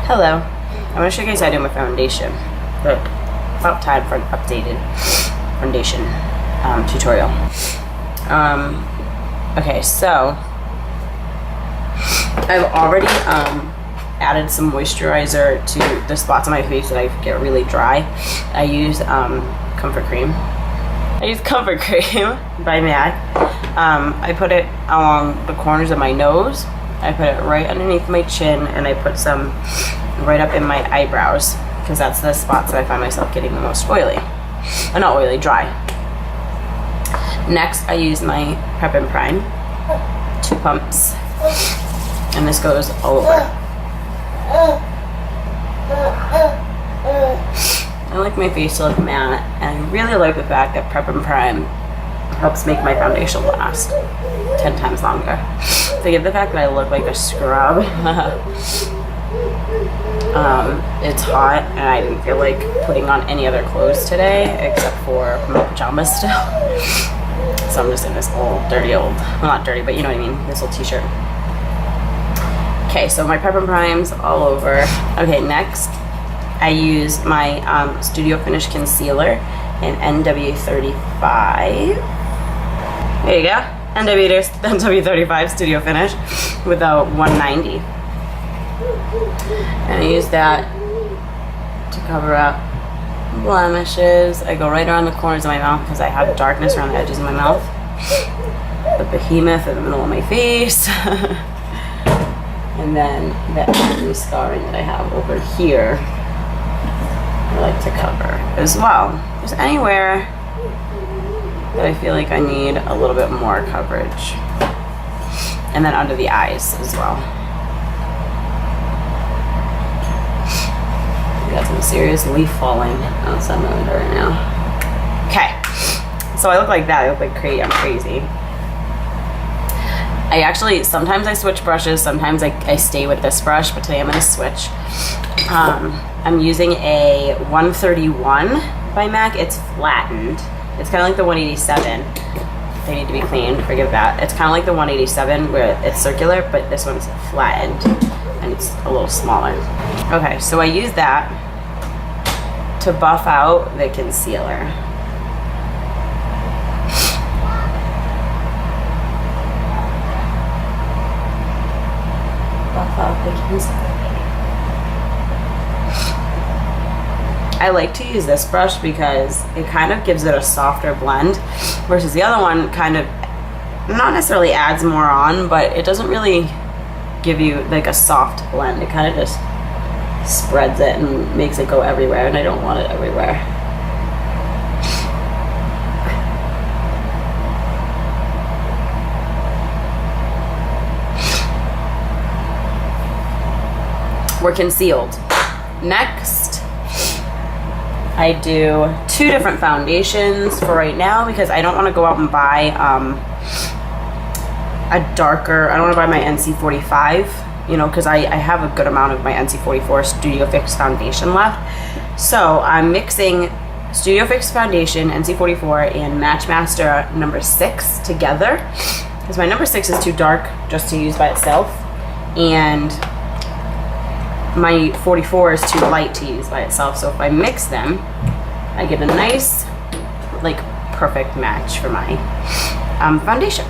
Hello. I'm going to show you guys how to do my foundation. But about time for an updated foundation tutorial. Okay, so I've already added some moisturizer to the spots on my face that I get really dry. I use Comfort Cream. I use Comfort Cream by MAC. I put it along the corners of my nose. I put it right underneath my chin, and I put some right up in my eyebrows because that's the spots that I find myself getting the most oily. Not oily, dry. Next, I use my Prep and Prime, 2 pumps, and this goes all over. I like my face to look matte, and I really like the fact that Prep and Prime helps make my foundation last 10 times longer. Forgive the fact that I look like a scrub. It's hot, and I didn't feel like putting on any other clothes today except for my pajamas still. So I'm just in this old, dirty old, well, not dirty, but you know what I mean, this old t-shirt. Okay, so my Prep and Prime's all over. Okay, next I use my Studio Finish Concealer in NW35. There you go, NW35 Studio Finish with a 190. And I use that to cover up blemishes. I go right around the corners of my mouth because I have darkness around the edges of my mouth. The behemoth in the middle of my face. And then that acne scarring that I have over here, I like to cover as well. Just anywhere that I feel like I need a little bit more coverage. And then under the eyes as well. We got some serious leaf falling outside my window right now. Okay, so I look like that. I look like I'm crazy. I actually, sometimes I switch brushes, sometimes I stay with this brush, but today I'm gonna switch. I'm using a 131 by MAC. It's flattened. It's kind of like the 187. They need to be cleaned, forgive that. It's kind of like the 187 where it's circular, but this one's flattened and it's a little smaller. Okay, so I use that to buff out the concealer. I like to use this brush because it kind of gives it a softer blend, versus the other one kind of not necessarily adds more on, but it doesn't really give you like a soft blend. It kind of just spreads it and makes it go everywhere, and I don't want it everywhere. We're concealed. Next, I do 2 different foundations for right now because I don't want to go out and buy a darker, I don't want to buy my NC45, you know, because I have a good amount of my NC44 Studio Fix foundation left. So I'm mixing Studio Fix foundation, NC44, and Matchmaster number 6 together because my number 6 is too dark just to use by itself, and my 44 is too light to use by itself. So if I mix them, I get a nice, like, perfect match for my foundation.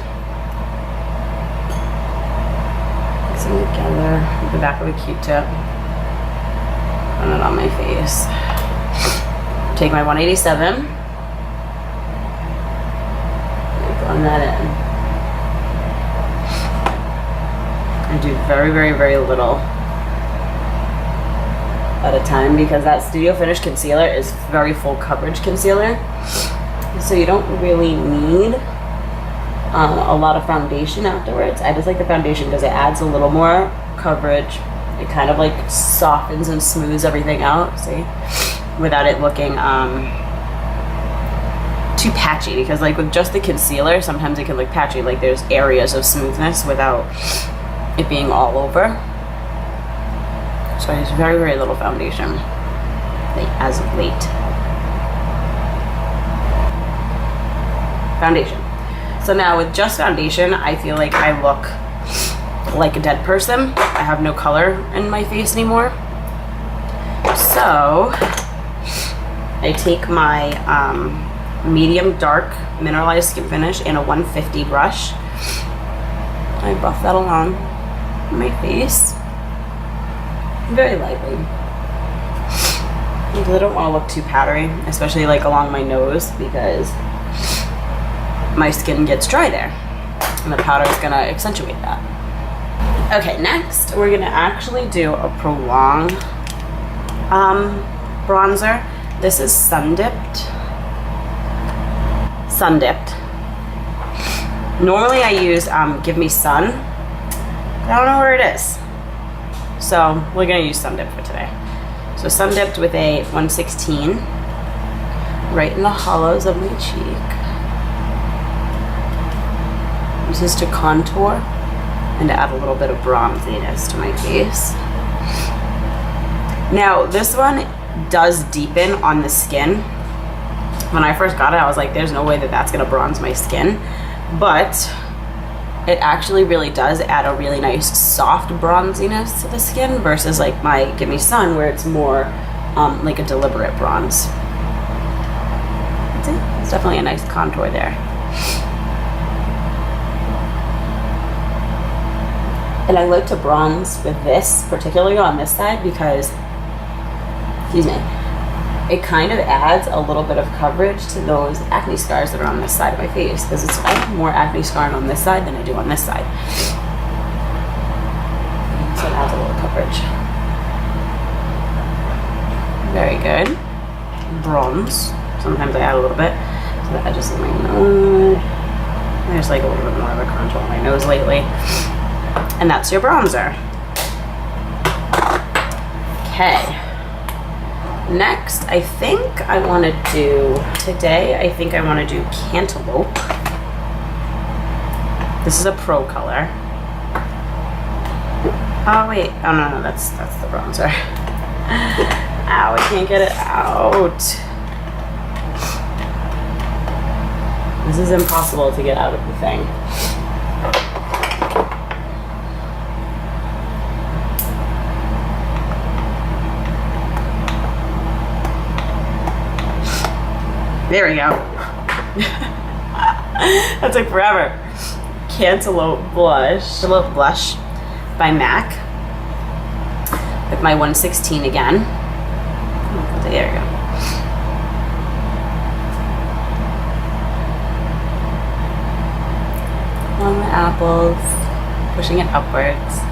Mix them together with the back of a Q-tip. Run it on my face. Take my 187. And blend that in. I do very, very, very little at a time because that Studio Finish concealer is very full coverage concealer, so you don't really need a lot of foundation afterwards. I just like the foundation because it adds a little more coverage. It kind of like softens and smooths everything out, see, without it looking too patchy, because like with just the concealer sometimes it can look patchy, like there's areas of smoothness without it being all over. So I use very, very little foundation, like, as of late. Foundation. So now with just foundation, I feel like I look like a dead person. I have no color in my face anymore. So I take my medium dark mineralized skin finish and a 150 brush. I buff that along my face very lightly because I don't want to look too powdery, especially like along my nose, because my skin gets dry there and the powder is going to accentuate that. Okay, next we're going to actually do a Prolong bronzer. This is sun dipped. Normally I use Give Me Sun, but I don't know where it is, so we're gonna use sun dipped for today. So sun dipped with a 116 right in the hollows of my cheek. This is to contour and to add a little bit of bronziness to my face. Now this one does deepen on the skin. When I first got it, I was like, there's no way that that's gonna bronze my skin, but it actually really does add a really nice soft bronziness to the skin versus like my Give Me Sun, where it's more like a deliberate bronze. It's definitely a nice contour there. And I like to bronze with this, particularly on this side, because, excuse me, it kind of adds a little bit of coverage to those acne scars that are on this side of my face, because I have more acne scarring on this side than I do on this side. So it adds a little coverage. Very good. Bronze. Sometimes I add a little bit to the edges of my nose. There's like a little bit more of a contour on my nose lately. And that's your bronzer. Okay. Next, I think I want to do, today, I think I want to do Cantaloupe. This is a pro color. Oh wait, oh no, that's the bronzer. Ow, I can't get it out. This is impossible to get out of the thing. There we go. That took forever. Cantaloupe Blush by MAC with my 116 again. There we go. On the apples, pushing it upwards.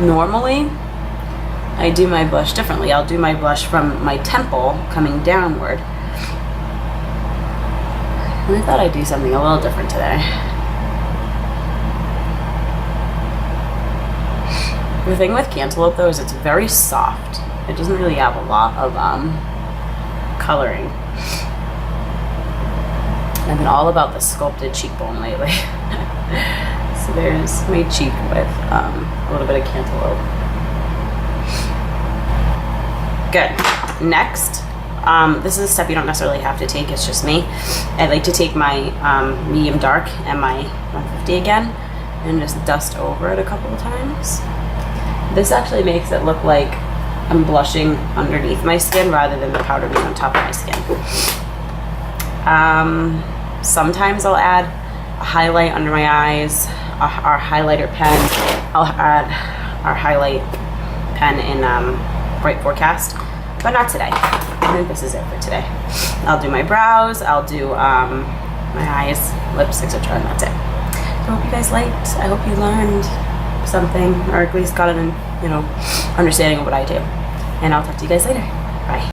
Normally, I do my blush differently. I'll do my blush from my temple coming downward. And I thought I'd do something a little different today. The thing with Cantaloupe though is it's very soft. It doesn't really have a lot of coloring. I've been all about the sculpted cheekbone lately. So there's my cheek with a little bit of Cantaloupe. Good. Next, this is a step you don't necessarily have to take, it's just me. I like to take my medium dark and my 150 again and just dust over it a couple of times. This actually makes it look like I'm blushing underneath my skin rather than the powder being on top of my skin. Sometimes I'll add a highlight under my eyes, our highlighter pen. I'll add our highlight pen in Bright Forecast, but not today. I think this is it for today. I'll do my brows, I'll do my eyes, lips, etc., and that's it. I hope you guys liked. I hope you learned something, or at least got an understanding of what I do. And I'll talk to you guys later.